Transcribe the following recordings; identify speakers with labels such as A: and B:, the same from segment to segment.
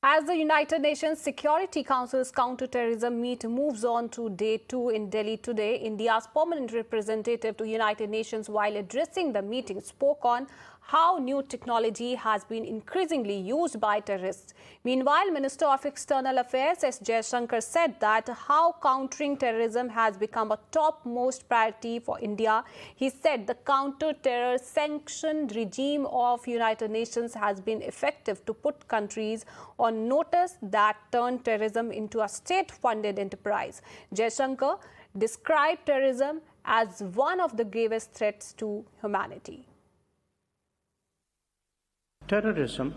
A: As the United Nations Security Council's counter-terrorism meet moves on to day 2 in Delhi today, India's permanent representative to United Nations, while addressing the meeting, spoke on how new technology has been increasingly used by terrorists. Meanwhile, Minister of External Affairs S. Jaishankar said that how countering terrorism has become a topmost priority for India. He said the counter-terror sanctioned regime of United Nations has been effective to put countries on notice that turn terrorism into a state-funded enterprise. Jaishankar described terrorism as one of the gravest threats to humanity.
B: Terrorism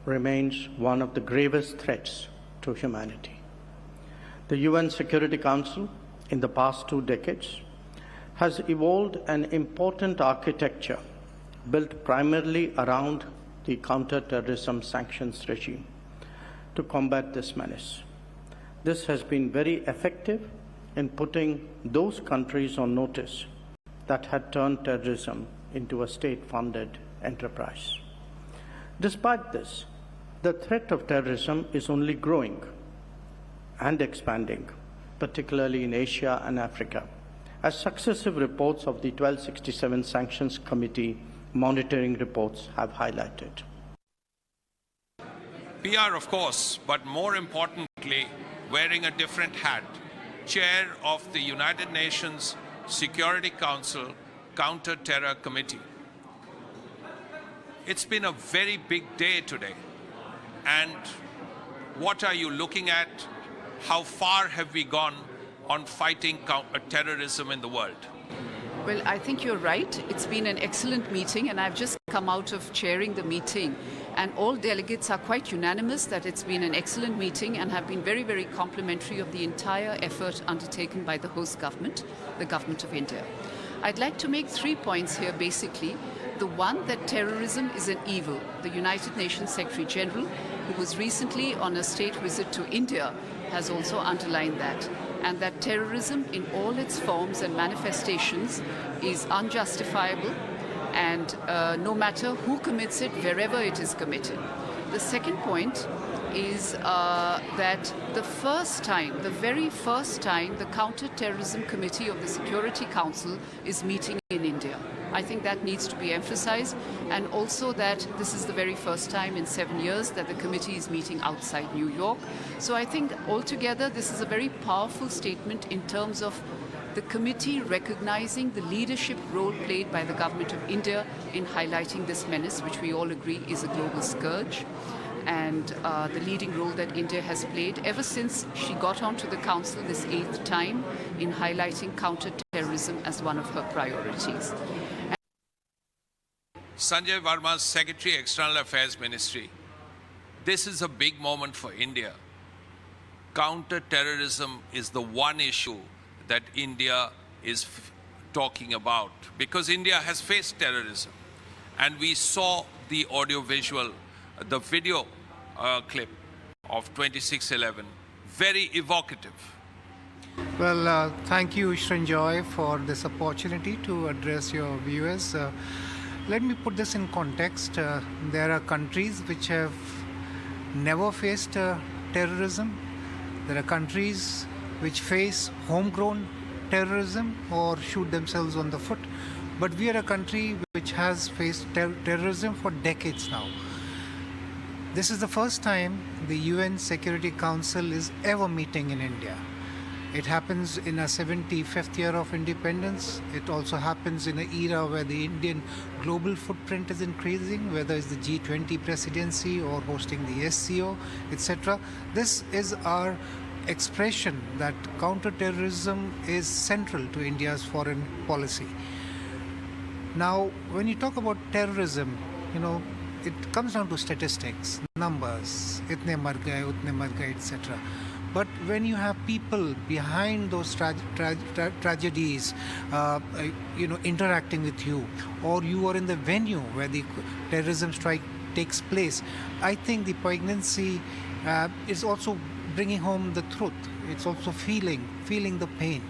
B: remains one of the gravest threats to humanity. The UN Security Council, in the past 2 decades, has evolved an important architecture built primarily around the counter-terrorism sanctions regime to combat this menace. This has been very effective in putting those countries on notice that had turned terrorism into a state-funded enterprise. Despite this, the threat of terrorism is only growing and expanding, particularly in Asia and Africa, as successive reports of the 1267 Sanctions Committee monitoring reports have highlighted.
C: PR, of course, but more importantly, wearing a different hat, chair of the United Nations Security Council Counter-Terror Committee. It's been a very big day today. And what are you looking at? How far have we gone on fighting terrorism in the world?
D: Well, I think you're right. It's been an excellent meeting, and I've just come out of chairing the meeting. And all delegates are quite unanimous that it's been an excellent meeting and have been very, very complimentary of the entire effort undertaken by the host government, the Government of India. I'd like to make 3 points here, basically. The one, that terrorism is an evil. The United Nations Secretary General, who was recently on a state visit to India, has also underlined that. And that terrorism in all its forms and manifestations is unjustifiable, and no matter who commits it, wherever it is committed. The second point is that the very first time, the Counter-Terrorism Committee of the Security Council is meeting in India. I think that needs to be emphasized, and also that this is the very first time in 7 years that the committee is meeting outside New York. So I think altogether this is a very powerful statement in terms of the committee recognizing the leadership role played by the Government of India in highlighting this menace, which we all agree is a global scourge, and the leading role that India has played ever since she got onto the Council this 8th time in highlighting counter-terrorism as one of her priorities.
C: Sanjay Verma's Secretary, External Affairs Ministry. This is a big moment for India. Counter-terrorism is the one issue that India is talking about, because India has faced terrorism. And we saw the audio-visual, the video clip of 26/11, very evocative.
E: Well, thank you, Srinjoy, for this opportunity to address your viewers. Let me put this in context. There are countries which have never faced terrorism. There are countries which face homegrown terrorism or shoot themselves on the foot. But we are a country which has faced terrorism for decades now. This is the first time the UN Security Council is ever meeting in India. It happens in our 75th year of independence. It also happens in an era where the Indian global footprint is increasing, whether it's the G20 presidency or hosting the SCO, etc. This is our expression that counterterrorism is central to India's foreign policy. Now, when you talk about terrorism, it comes down to statistics, numbers, itne mar gaye, utne mar gaye, etc. But when you have people behind those tragedies, interacting with you, or you are in the venue where the terrorism strike takes place, I think the poignancy is also bringing home the truth. It's also feeling the pain.